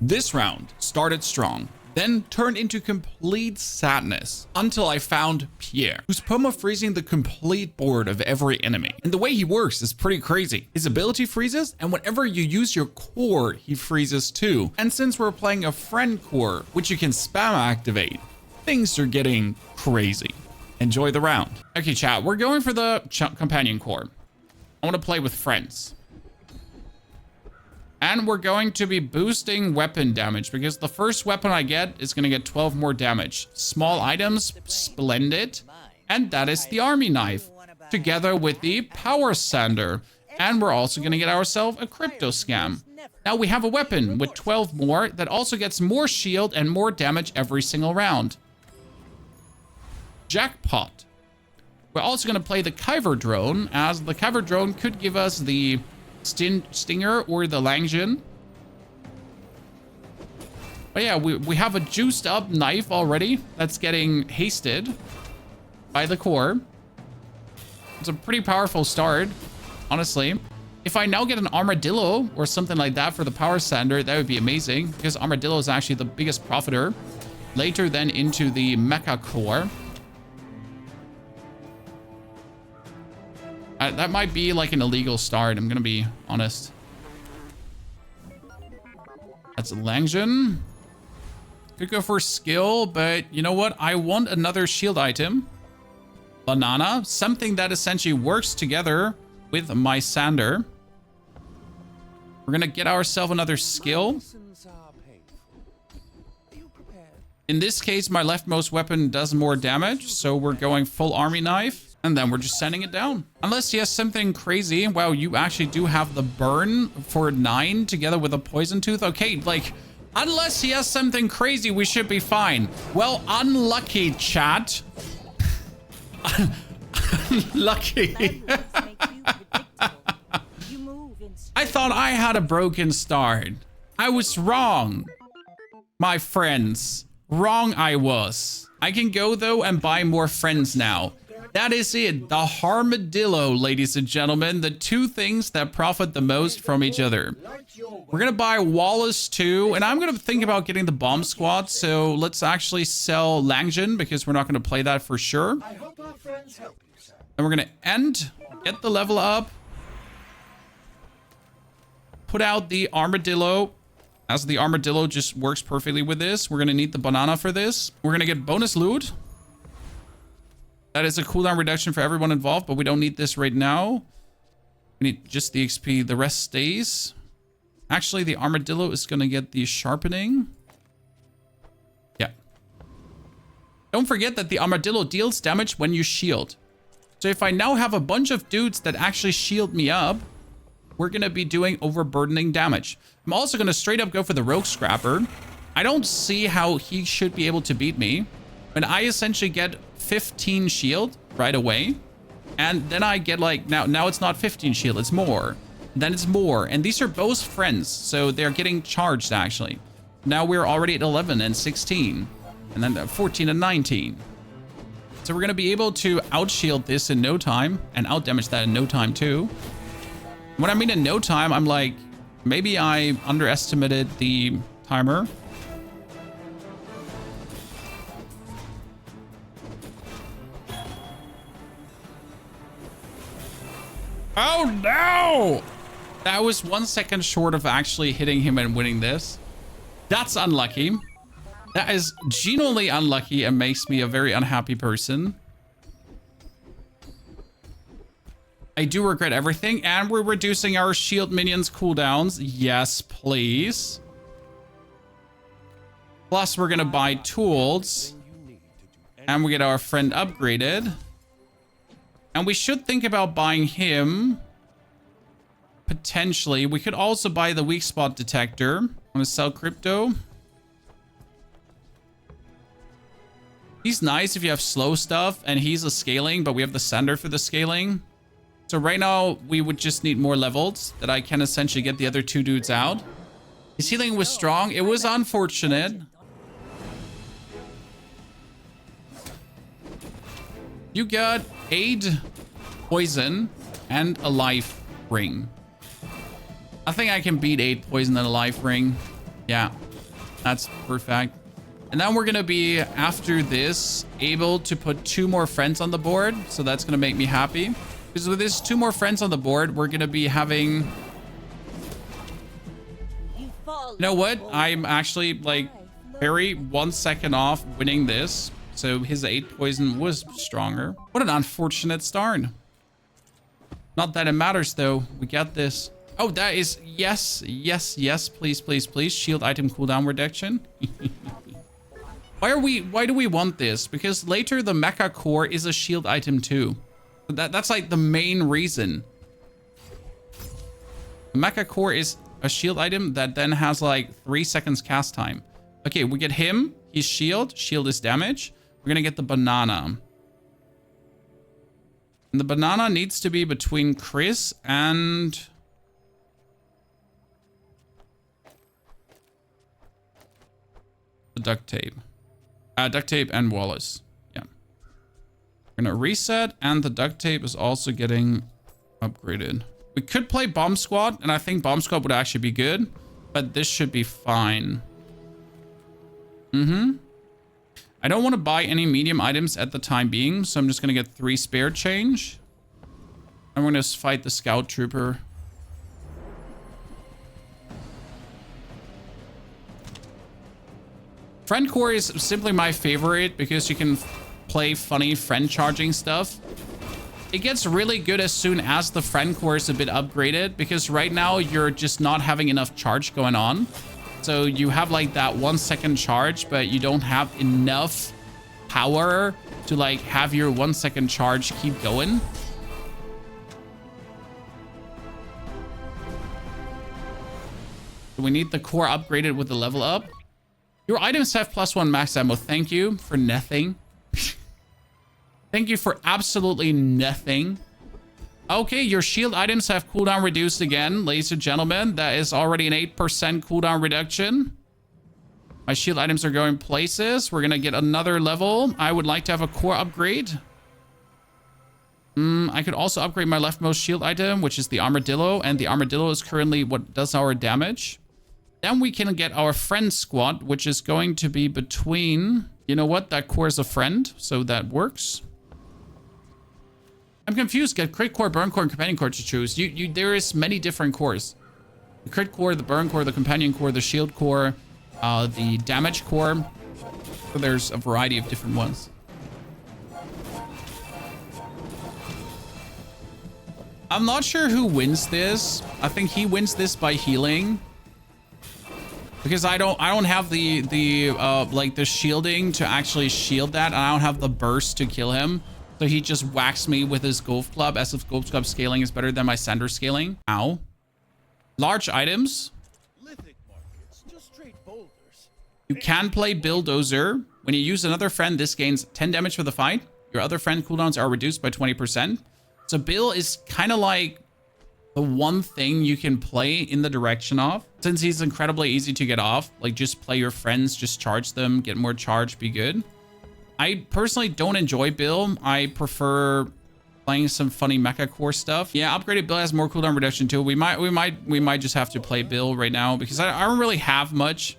This round started strong, then turned into complete sadness until I found Pierre, who's perma-freezing the complete board of every enemy. And the way he works is pretty crazy. His ability freezes, and whenever you use your core, he freezes too. And since we're playing a friend core, which you can spam activate, things are getting crazy. Enjoy the round. Okay, chat, we're going for the companion core. I want to play with friends. And we're going to be boosting weapon damage because the first weapon I get is going to get 12 more damage. Small items, splendid. And that is the army knife, together with the power sander. And we're also going to get ourselves a crypto scam. Now we have a weapon with 12 more that also gets more shield and more damage every single round. Jackpot. We're also going to play the Kyver drone, as the Kyver drone could give us the Stinger or the Langjin. But yeah, we have a juiced up knife already that's getting hasted by the core. It's a pretty powerful start, honestly. If I now get an armadillo or something like that for the power sander, that would be amazing, because armadillo is actually the biggest profiter. Later then into the mecha core. That might be like an illegal start, I'm gonna be honest. That's Langjin. Could go for skill, but you know what? I want another shield item. Banana, something that essentially works together with my sander. We're gonna get ourselves another skill. In this case, my leftmost weapon does more damage, so we're going full army knife. And then we're just sending it down. Unless he has something crazy. Wow, you actually do have the burn for 9 together with a poison tooth. Okay, like, unless he has something crazy, we should be fine. Well, unlucky, chat. Unlucky. I thought I had a broken start. I was wrong. My friends. Wrong I was. I can go, though, and buy more friends now. That is it. The Harmadillo, ladies and gentlemen. The two things that profit the most from each other. We're going to buy Wallace too. And I'm going to think about getting the bomb squad. So let's actually sell Langjin because we're not going to play that for sure. And we're going to end. Get the level up. Put out the Armadillo. As the Armadillo just works perfectly with this. We're going to need the banana for this. We're going to get bonus loot. That is a cooldown reduction for everyone involved, but we don't need this right now. We need just the XP. The rest stays. Actually, the Armadillo is going to get the sharpening. Yeah. Don't forget that the Armadillo deals damage when you shield. So if I now have a bunch of dudes that actually shield me up, we're going to be doing overburdening damage. I'm also going to straight up go for the Rogue Scrapper. I don't see how he should be able to beat me. But I essentially get 15 shield right away. And then I get like, now it's not 15 shield, it's more. Then it's more. And these are both friends, so they're getting charged actually. Now we're already at 11 and 16. And then 14 and 19. So we're going to be able to outshield this in no time. And outdamage that in no time too. When I mean in no time, I'm like, maybe I underestimated the timer. Oh no! That was 1 second short of actually hitting him and winning this. That's unlucky. That is genuinely unlucky and makes me a very unhappy person. I do regret everything, and we're reducing our shield minions cooldowns. Yes, please. Plus, we're gonna buy tools. And we get our friend upgraded. And we should think about buying him. Potentially. We could also buy the weak spot detector. I'm gonna sell crypto. He's nice if you have slow stuff, and he's a scaling, but we have the sender for the scaling. So right now, we would just need more levels that I can essentially get the other two dudes out. His healing was strong. It was unfortunate. You got aid, poison, and a life ring. I think I can beat 8 poison and a life ring. Yeah. That's perfect. And then we're going to be, after this, able to put 2 more friends on the board. So that's going to make me happy. Because with this 2 more friends on the board, we're going to be having... You know what? I'm actually, like, very 1 second off winning this. So his 8 poison was stronger. What an unfortunate start. Not that it matters, though. We got this. Oh, that is... Yes, yes, yes. Please, please, please. Shield item cooldown reduction. Why do we want this? Because later the mecha core is a shield item too. That's like the main reason. The mecha core is a shield item that then has like 3 seconds cast time. Okay, we get him. He's shield. Shield is damage. We're gonna get the banana. And the banana needs to be between Chris and... the duct tape. Duct tape and Wallace. Yeah. We're gonna reset, and the duct tape is also getting upgraded. We could play Bomb Squad, and I think Bomb Squad would actually be good, but this should be fine. I don't want to buy any medium items at the time being, so I'm just gonna get 3 spare change. And we're gonna fight the Scout Trooper. Friend core is simply my favorite because you can play funny friend charging stuff. It gets really good as soon as the friend core is a bit upgraded, because right now you're just not having enough charge going on. So you have like that 1 second charge, but you don't have enough power to like have your 1 second charge keep going. So we need the core upgraded with the level up. Your items have +1 max ammo. Thank you for nothing. Thank you for absolutely nothing. Okay, your shield items have cooldown reduced again, ladies and gentlemen. That is already an 8% cooldown reduction. My shield items are going places. We're going to get another level. I would like to have a core upgrade. I could also upgrade my leftmost shield item, which is the armadillo. And the armadillo is currently what does our damage. Then we can get our friend squad, which is going to be between... You know what? That core is a friend, so that works. I'm confused. Get crit core, burn core, and companion core to choose. There is many different cores. The crit core, the burn core, the companion core, the shield core, the damage core. So there's a variety of different ones. I'm not sure who wins this. I think he wins this by healing. Because I don't have the shielding to actually shield that, and I don't have the burst to kill him. So he just whacks me with his golf club, as if golf club scaling is better than my sander scaling. Ow. Large items. You can play buildozer. When you use another friend, this gains 10 damage for the fight. Your other friend cooldowns are reduced by 20%. So Bill is kind of like the one thing you can play in the direction of, since he's incredibly easy to get off. Like, just play your friends, just charge them, get more charge, be good. I personally don't enjoy Bill. I prefer playing some funny mecha core stuff. Yeah, upgraded Bill has more cooldown reduction too. We might just have to play Bill right now, because I don't really have much.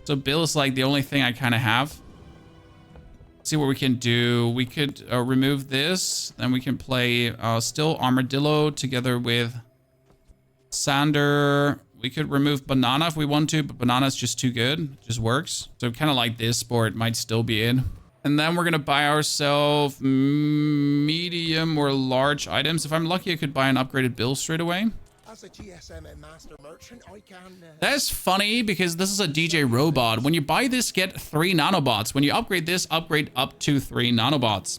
So Bill is like the only thing I kind of have. Let's see what we can do. We could remove this. Then we can play still Armadillo together with Sander. We could remove Banana if we want to, but Banana's just too good. It just works. So kind of like this board might still be in. And then we're going to buy ourselves medium or large items. If I'm lucky, I could buy an upgraded Bill straight away. As a GSM and master merchant, I can... That is funny, because this is a DJ robot. When you buy this, get 3 nanobots. When you upgrade this, upgrade up to 3 nanobots.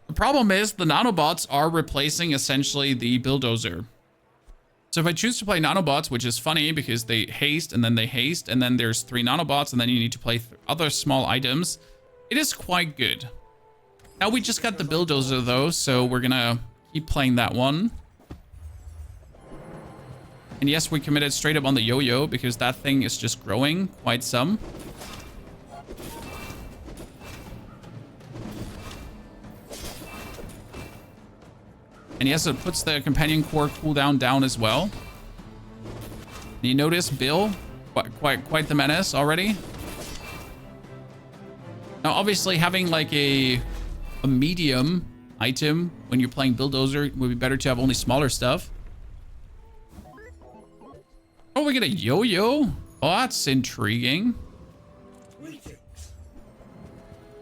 The problem is the nanobots are replacing essentially the buildozer. So if I choose to play nanobots, which is funny because they haste and then they haste, and then there's 3 nanobots, and then you need to play other small items, it is quite good. Now we just got the buildozer though, so we're gonna keep playing that one. And yes, we committed straight up on the yo-yo, because that thing is just growing quite some. And yes, it puts the companion core cooldown down as well. And you notice Bill Quite the menace already. Now, obviously, having like a medium item when you're playing buildozer would be better to have only smaller stuff. Oh, we get a yo-yo. Oh, that's intriguing.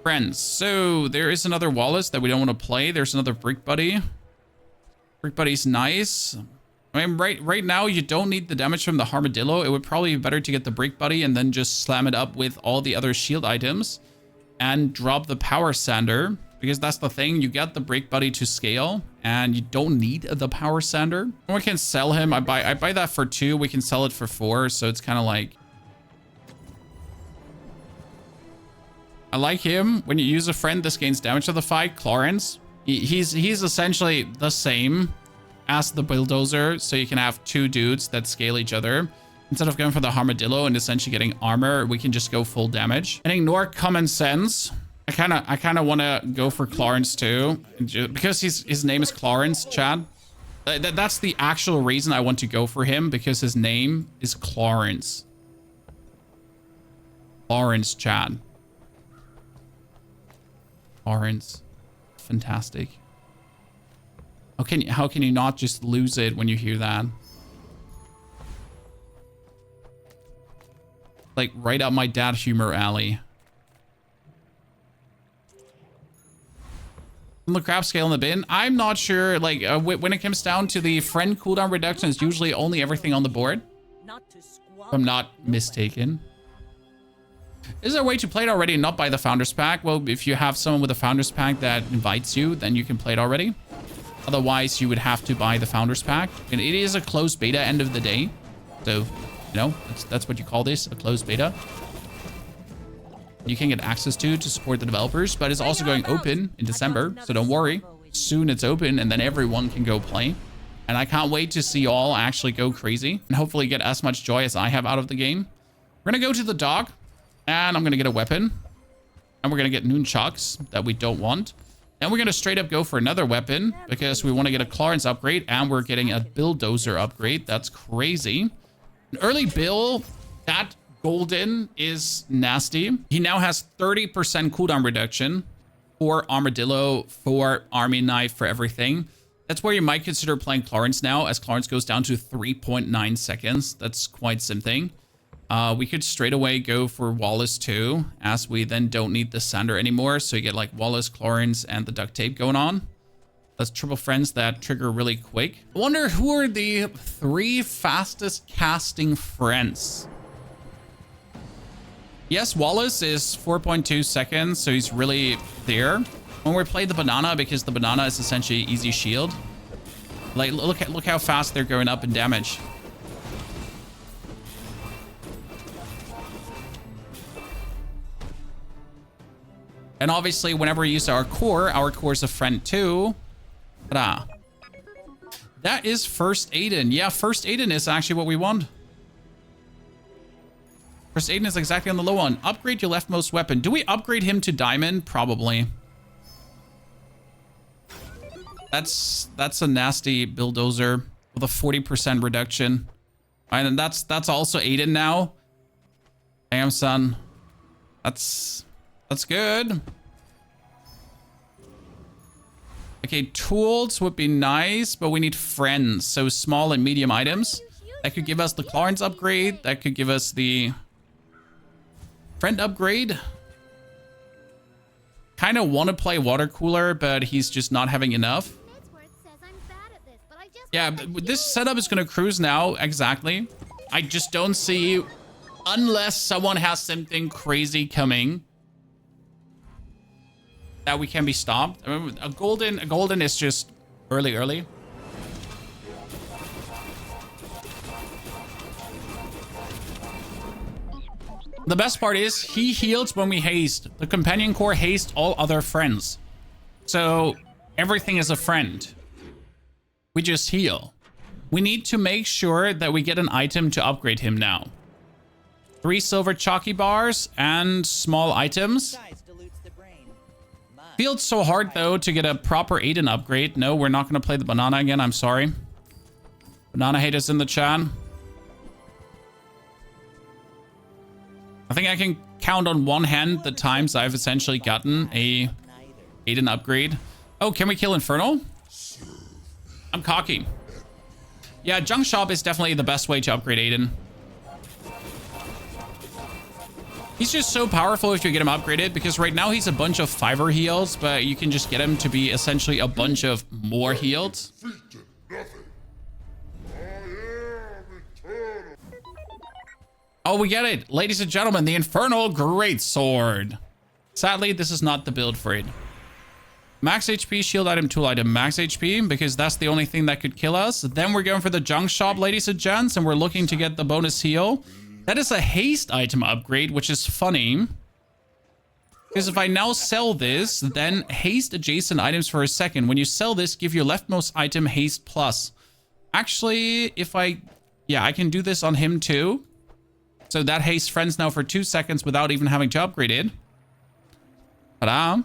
Friends, so there is another Wallace that we don't want to play. There's another Brick Buddy. Brick Buddy's nice. I mean, right now, you don't need the damage from the Armadillo. It would probably be better to get the Brick Buddy and then just slam it up with all the other shield items and drop the Power Sander. Because that's the thing, you get the Brick Buddy to scale and you don't need the Power Sander. We can sell him. I buy that for 2. We can sell it for 4. So it's kind of like... I like him. When you use a friend, this gains damage to the fight. Clarence. He's essentially the same as the buildozer. So you can have 2 dudes that scale each other. Instead of going for the Armadillo and essentially getting armor, we can just go full damage. And ignore common sense. I kind of want to go for Clarence too. Because his name is Clarence, Chad. That's the actual reason I want to go for him. Because his name is Clarence. Clarence, Chad. Clarence. Fantastic. How can you not just lose it when you hear that? Like right up my dad humor alley. The crab scale in the bin. I'm not sure. Like when it comes down to the friend cooldown reduction, it's usually only everything on the board. If I'm not mistaken. Is there a way to play it already and not buy the Founders Pack? Well, if you have someone with a Founders Pack that invites you, then you can play it already. Otherwise, you would have to buy the Founders Pack. And it is a closed beta end of the day. So, you know, that's what you call this, a closed beta. You can get access to support the developers, but it's also going open in December. So don't worry. Soon it's open and then everyone can go play. And I can't wait to see all actually go crazy and hopefully get as much joy as I have out of the game. We're going to go to the dog. And I'm going to get a weapon. And we're going to get nunchucks that we don't want. And we're going to straight up go for another weapon. Because we want to get a Clarence upgrade. And we're getting a buildozer upgrade. That's crazy. An early Bill, that golden is nasty. He now has 30% cooldown reduction. For Armadillo, for Army Knife, for everything. That's where you might consider playing Clarence now. As Clarence goes down to 3.9 seconds. That's quite something. We could straight away go for Wallace too, as we then don't need the Sander anymore. So you get like Wallace, Clarence, and the duct tape going on. That's triple friends that trigger really quick. I wonder who are the 3 fastest casting friends. Yes, Wallace is 4.2 seconds, so he's really there. When we play the banana, because the banana is essentially easy shield. Like look how fast they're going up in damage. And obviously, whenever we use our core is a friend too. Ta-da. That is First Aiden. Yeah, First Aiden is actually what we want. First Aiden is exactly on the low one. Upgrade your leftmost weapon. Do we upgrade him to diamond? Probably. That's a nasty buildozer with a 40% reduction. All right, and that's also Aiden now. Damn, son. That's good. Okay, tools would be nice, but we need friends. So small and medium items. That could give us the Clarence upgrade. That could give us the friend upgrade. Kind of want to play water cooler, but he's just not having enough. Yeah, but this setup is going to cruise now. Exactly. I just don't see, unless someone has something crazy coming, that we can be stopped. I mean, a golden is just early. The best part is he heals when we haste. The companion core haste all other friends. So everything is a friend. We just heal. We need to make sure that we get an item to upgrade him now. 3 silver chalky bars and small items. Feels so hard, though, to get a proper Aiden upgrade. No, we're not going to play the banana again. I'm sorry. Banana haters in the chat. I think I can count on one hand the times I've essentially gotten a Aiden upgrade. Oh, can we kill Inferno? I'm cocky. Yeah, Junk Shop is definitely the best way to upgrade Aiden. He's just so powerful if you get him upgraded, because right now he's a bunch of 5er heals, but you can just get him to be essentially a bunch of more healed. Oh, we get it. Ladies and gentlemen, the Infernal Greatsword. Sadly, this is not the build for it. Max HP, shield item, tool item, max HP, because that's the only thing that could kill us. Then we're going for the Junk Shop, ladies and gents, and we're looking to get the bonus heal. That is a haste item upgrade, which is funny. Because if I now sell this, then haste adjacent items for a second. When you sell this, give your leftmost item haste plus. Actually, if I... Yeah, I can do this on him too. So that haste friends now for 2 seconds without even having to upgrade it. Ta-da.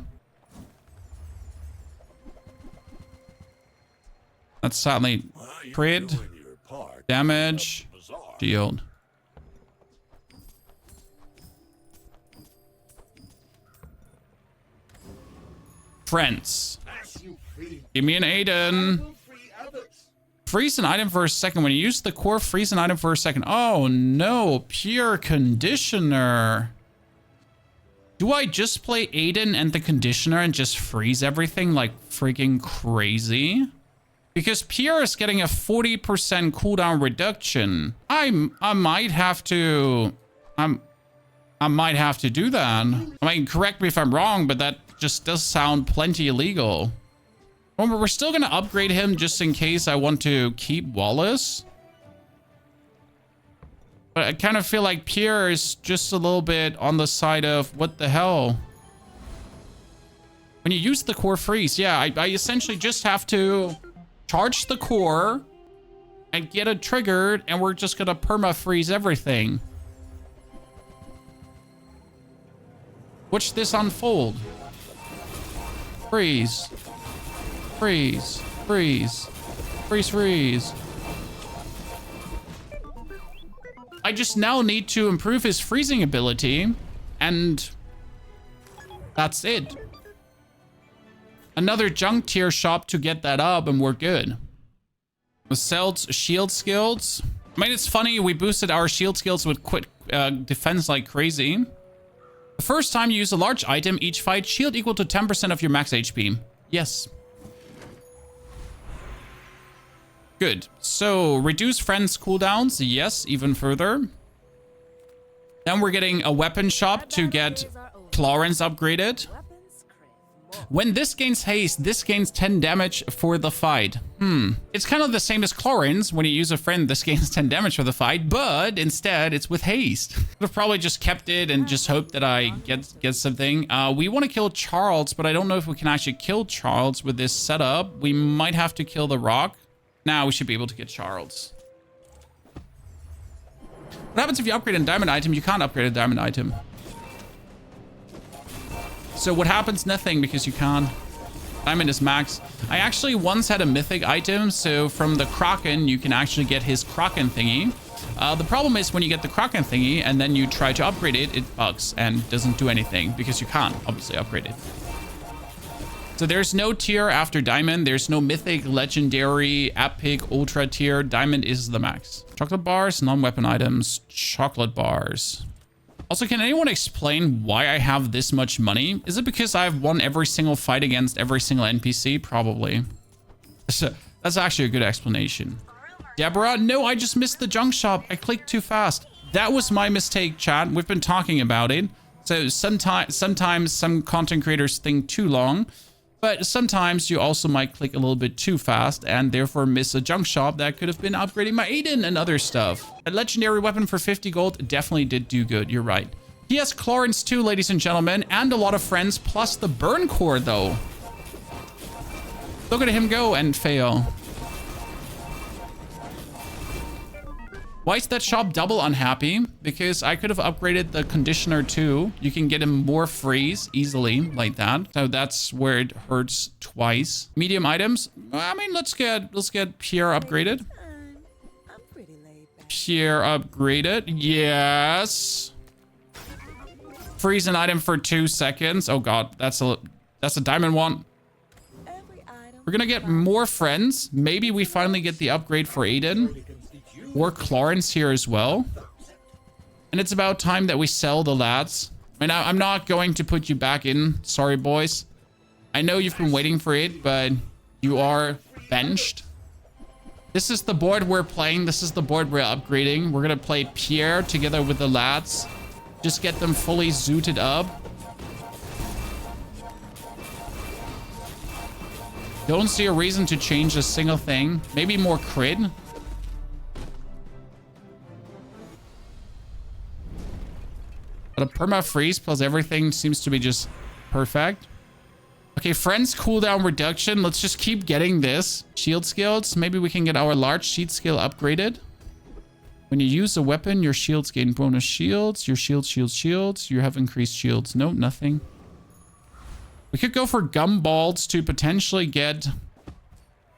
That's sadly crit, damage, shield. Friends. Give me an Aiden. Freeze an item for a second. When you use the core, freeze an item for a second. Oh no, pure conditioner. Do I just play Aiden and the conditioner and just freeze everything like freaking crazy? Because Pierre is getting a 40% cooldown reduction. I might have to do that. I mean, correct me if I'm wrong, but that just does sound plenty illegal. Well, we're still gonna upgrade him just in case I want to keep Wallace. But I kind of feel like Pierre is just a little bit on the side of what the hell. When you use the core freeze, yeah, I essentially just have to charge the core and get it triggered, and we're just gonna perma freeze everything. Watch this unfold. Freeze. Freeze. Freeze. Freeze, freeze. I just now need to improve his freezing ability, and that's it. Another junk tier shop to get that up, and we're good. Sells shield skills. I mean, it's funny, we boosted our shield skills with quick defense like crazy. The first time you use a large item, each fight, shield equal to 10% of your max HP. Yes. Good. So, reduce friends cooldowns. Yes, even further. Then we're getting a weapon shop to get Clarence upgraded. When this gains haste, this gains 10 damage for the fight. It's kind of the same as Clarence. When you use a friend, this gains 10 damage for the fight, but instead it's with haste. I've probably just kept it and just hoped that I get something. We want to kill Charles, but I don't know if we can actually kill Charles with this setup. We might have to kill the rock. Now we should be able to get Charles. What happens if you upgrade a diamond item? You can't upgrade a diamond item. So what happens? Nothing, because you can't. Diamond is max. I actually once had a mythic item, so from the Kraken, you can actually get his Kraken thingy. The problem is when you get the Kraken thingy and then you try to upgrade it, it bugs and doesn't do anything because you can't obviously upgrade it. So there's no tier after Diamond. There's no mythic, legendary, epic, ultra tier. Diamond is the max. Chocolate bars, non-weapon items, chocolate bars. Also, can anyone explain why I have this much money? Is it because I've won every single fight against every single NPC? Probably. So, that's actually a good explanation. Deborah? No, I just missed the junk shop. I clicked too fast. That was my mistake, chat. We've been talking about it. So sometimes some content creators think too long. But sometimes you also might click a little bit too fast and therefore miss a junk shop that could have been upgrading my Aiden and other stuff. A legendary weapon for 50 gold definitely did do good. You're right. He has Clarence too, ladies and gentlemen, and a lot of friends, plus the burn core though. Look at him go and fail. Why is that shop double unhappy? Because I could have upgraded the conditioner too. You can get him more freeze easily like that. So that's where it hurts twice. Medium items. I mean, let's get Pierre upgraded. Pierre upgraded. Yes. Freeze an item for 2 seconds. Oh god, that's a diamond one. We're gonna get more friends. Maybe we finally get the upgrade for Aiden. Or Clarence here as well. And it's about time that we sell the lads. And I'm not going to put you back in. Sorry, boys. I know you've been waiting for it, but you are benched. This is the board we're playing. This is the board we're upgrading. We're going to play Pierre together with the lads. Just get them fully zooted up. Don't see a reason to change a single thing. Maybe more crit. But a perma freeze plus everything seems to be just perfect. Okay, friends cooldown reduction. Let's just keep getting this. Shield skills. Maybe we can get our large sheet skill upgraded. When you use a weapon, your shields gain bonus shields. Your shields. You have increased shields. No, nothing. We could go for gumballs to potentially get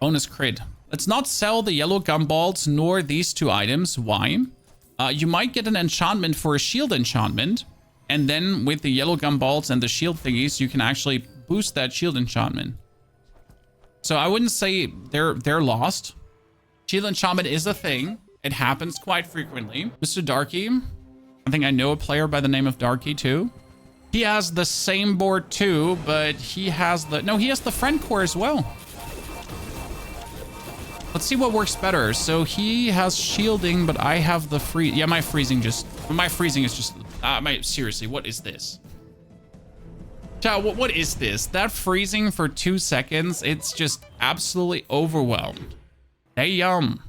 bonus crit. Let's not sell the yellow gumballs nor these 2 items. Why? You might get an enchantment for a shield enchantment. And then with the yellow gumballs and the shield thingies, you can actually boost that shield enchantment. So I wouldn't say they're lost. Shield enchantment is a thing. It happens quite frequently. Mr. Darky. I think I know a player by the name of Darky too. He has the same board too, but he has the... No, he has the friend core as well. Let's see what works better. So he has shielding, but I have the free... Yeah, my freezing is just... seriously, what is this? Chat, what is this? That freezing for 2 seconds, it's just absolutely overwhelmed. Damn.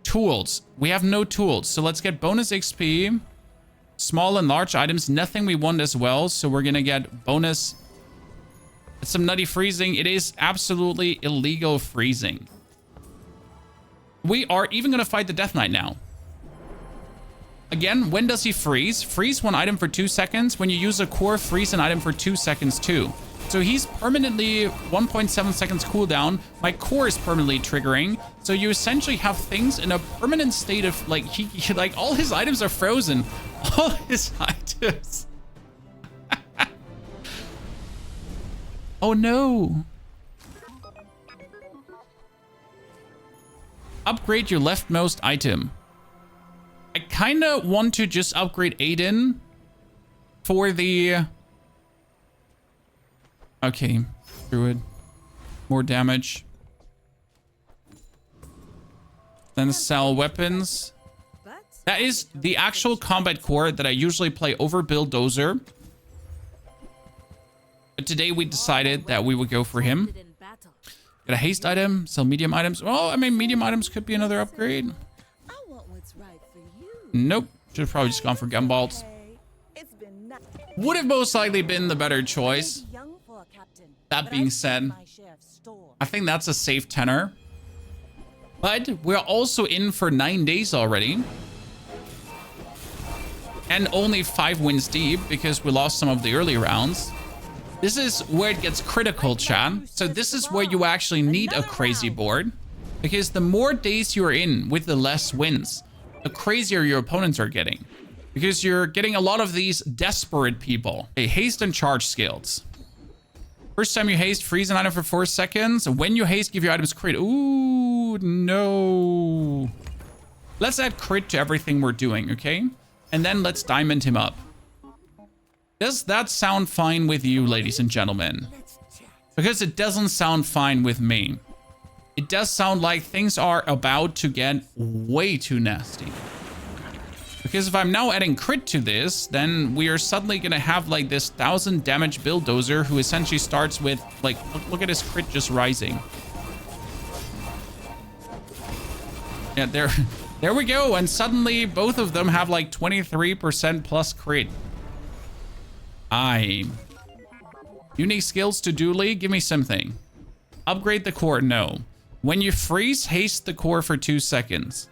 Tools. We have no tools, so let's get bonus XP. Small and large items, nothing we want as well, so we're gonna get bonus. Some nutty freezing. It is absolutely illegal freezing. We are even gonna fight the Death Knight now. Again, when does he freeze? Freeze 1 item for 2 seconds. When you use a core, freeze an item for 2 seconds too. So he's permanently 1.7 seconds cooldown. My core is permanently triggering. So you essentially have things in a permanent state of like, he like all his items are frozen. All his items. Oh no. Upgrade your leftmost item. I kind of want to just upgrade Aiden for the... Okay, Druid. More damage. Then sell weapons. That is the actual combat core that I usually play over buildozer. But today we decided that we would go for him. Get a haste item, sell medium items. Well, I mean, medium items could be another upgrade. Nope. Should have probably just gone for gumballs. Would have most likely been the better choice. That being said, I think that's a safe tenor. But we're also in for 9 days already. And only 5 wins deep because we lost some of the early rounds. This is where it gets critical, chat. So this is where you actually need a crazy board. Because the more days you're in with the less wins, the crazier your opponents are getting. Because you're getting a lot of these desperate people. Okay, haste and charge skills. First time you haste, freeze an item for 4 seconds. When you haste, give your items crit. Ooh, no. Let's add crit to everything we're doing, okay? And then let's diamond him up. Does that sound fine with you, ladies and gentlemen? Because it doesn't sound fine with me. It does sound like things are about to get way too nasty. Because if I'm now adding crit to this, then we are suddenly going to have like this 1000 damage buildozer who essentially starts with like, look at his crit just rising. Yeah, there we go. And suddenly both of them have like 23% plus crit. Unique skills to Dooley. Give me something. Upgrade the core. No. When you freeze, haste the core for 2 seconds.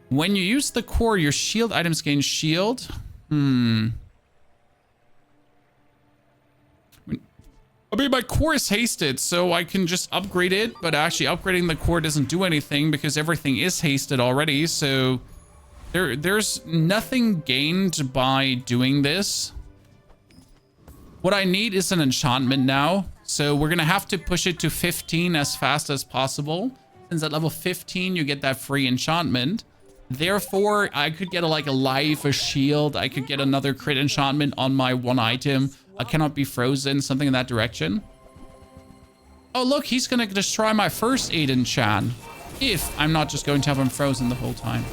When you use the core, your shield items gain shield. I mean, my core is hasted, so I can just upgrade it. But actually, upgrading the core doesn't do anything because everything is hasted already. So there's nothing gained by doing this. What I need is an enchantment now. So we're going to have to push it to 15 as fast as possible. Since at level 15, you get that free enchantment. Therefore, I could get like a life, a shield. I could get another crit enchantment on my one item. I cannot be frozen, something in that direction. Oh, look, he's going to destroy my first Aiden Chan. If I'm not just going to have him frozen the whole time.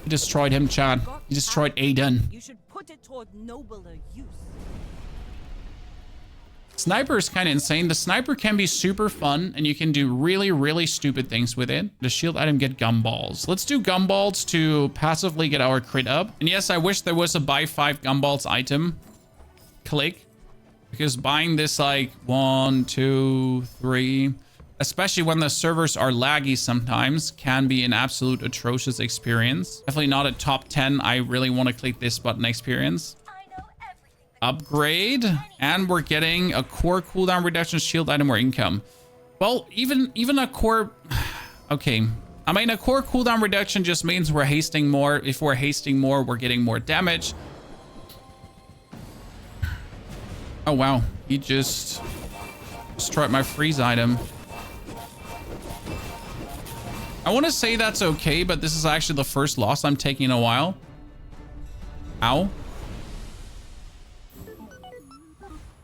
He destroyed him, Chad. He destroyed Aiden. You should put it toward nobler use. Sniper is kind of insane. The sniper can be super fun, and you can do really, really stupid things with it. The shield item get gumballs. Let's do gumballs to passively get our crit up. And yes, I wish there was a buy 5 gumballs item. Click. Because buying this like 1, 2, 3... especially when the servers are laggy sometimes, can be an absolute atrocious experience. Definitely not a top 10. I really want to click this button experience. Upgrade. And we're getting a core cooldown reduction, shield item, or income. Well, even a core... Okay. I mean, a core cooldown reduction just means we're hasting more. If we're hasting more, we're getting more damage. Oh, wow. He just destroyed my freeze item. I want to say that's okay, but this is actually the first loss I'm taking in a while. Ow.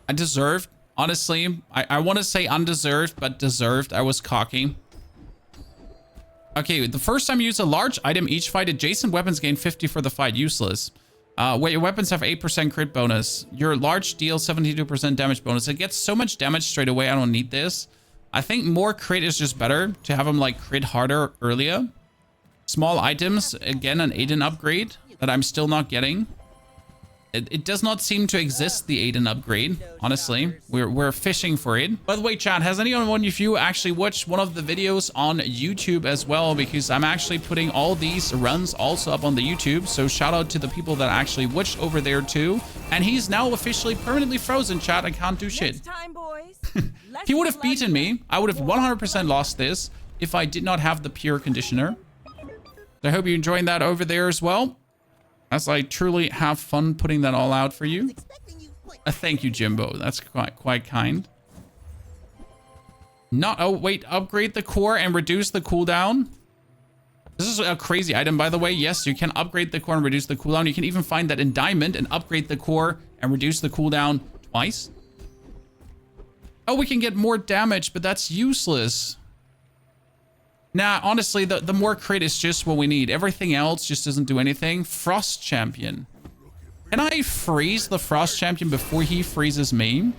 I deserved. Honestly, I want to say undeserved, but deserved. I was cocky. Okay, the first time you use a large item each fight, adjacent weapons gain 50 for the fight. Useless. Where your weapons have 8% crit bonus. Your large deals 72% damage bonus. It gets so much damage straight away. I don't need this. I think more crit is just better to have them like crit harder earlier. Small items, again, an Aiden upgrade that I'm still not getting. It does not seem to exist, the Aiden upgrade, honestly. We're fishing for it. By the way, chat, has anyone of you actually watched one of the videos on YouTube as well? Because I'm actually putting all these runs also up on the YouTube. So shout out to the people that actually watched over there too. And he's now officially permanently frozen, chat. I can't do shit. Next time, boys. If he would have beaten me, I would have 100% lost this if I did not have the pure conditioner. I hope you're enjoying that over there as well, as I truly have fun putting that all out for you. Thank you, Jimbo. That's quite kind. Oh, wait. Upgrade the core and reduce the cooldown. This is a crazy item, by the way. Yes, you can upgrade the core and reduce the cooldown. You can even find that in Diamond and upgrade the core and reduce the cooldown twice. Oh, we can get more damage, but that's useless. Nah, honestly, the more crit is just what we need. Everything else just doesn't do anything. Frost Champion. Can I freeze the Frost Champion before he freezes me?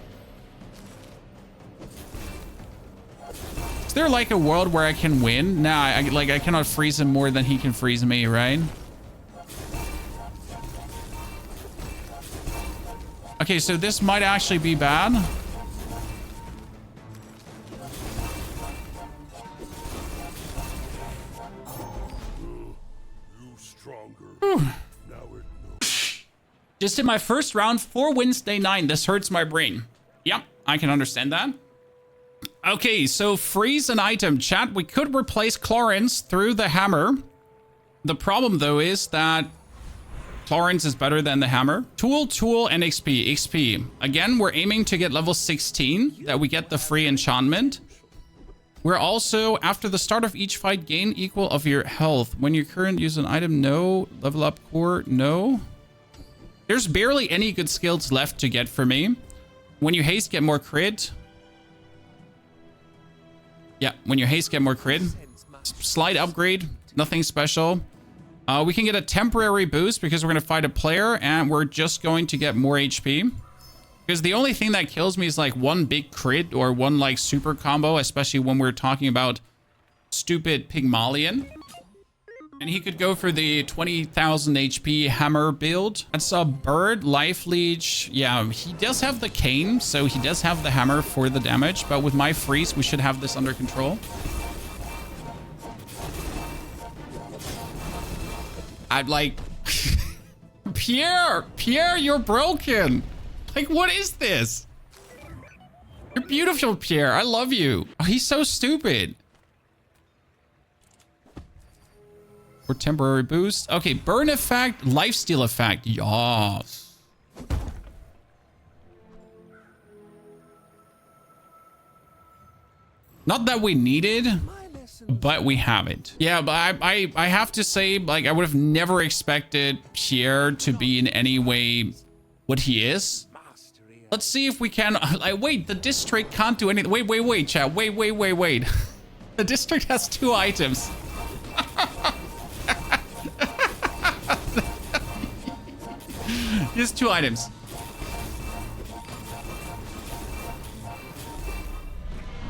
Is there like a world where I can win? Nah, I cannot freeze him more than he can freeze me, right? Okay, so this might actually be bad. Just in my first round, 4 wins, day 9. This hurts my brain. Yep, I can understand that. Okay, so freeze an item. Chat, we could replace Clarence through the hammer. The problem, though, is that Clarence is better than the hammer. Tool, and XP. XP. Again, we're aiming to get level 16, that we get the free enchantment. We're also, after the start of each fight, gain equal of your health. When you current use an item, no. Level up core, no. There's barely any good skills left to get for me. When you haste, get more crit. Yeah, when you haste, get more crit. Slight upgrade, nothing special. We can get a temporary boost because we're going to fight a player and we're just going to get more HP. Because the only thing that kills me is like one big crit or one like super combo, especially when we're talking about stupid Pygmalion. And he could go for the 20,000 HP hammer build. That's a bird, life leech. Yeah, he does have the cane, so he does have the hammer for the damage. But with my freeze, we should have this under control. I'd like... Pierre, you're broken. Like, what is this? You're beautiful, Pierre. I love you. Oh, he's so stupid. For temporary boost. Okay, burn effect, lifesteal effect. Yes. Not that we need it, but we have it. Yeah, but I have to say, like, I would have never expected Pierre to be in any way what he is. Let's see if we can. Like, wait, the district can't do anything. Wait, chat. Wait. The district has 2 items. He has 2 items.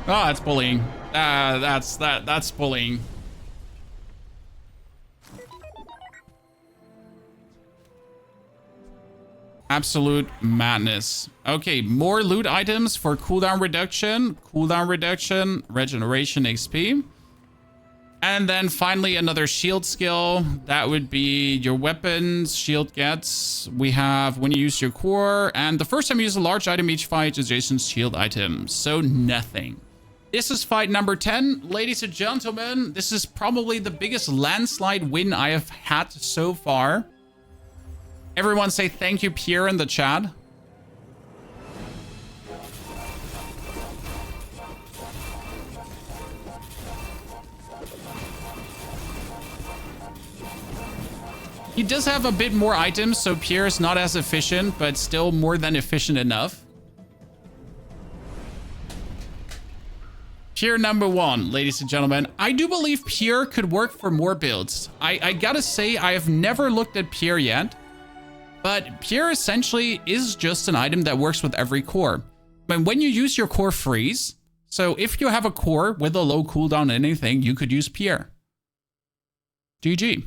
Oh, that's bullying. That's bullying. Absolute madness. Okay, more loot items for cooldown reduction, regeneration XP. And then finally another shield skill. That would be your weapons, shield gets. We have when you use your core, and the first time you use a large item each fight, adjacent shield items. So nothing. This is fight number 10. Ladies and gentlemen, this is probably the biggest landslide win I have had so far. Everyone say thank you, Pierre, in the chat. He does have a bit more items, so Pierre is not as efficient, but still more than efficient enough. Pierre number 1, ladies and gentlemen. I do believe Pierre could work for more builds. I gotta say, I have never looked at Pierre yet. But Pierre essentially is just an item that works with every core. But when you use your core freeze, so if you have a core with a low cooldown anything, you could use Pierre. GG.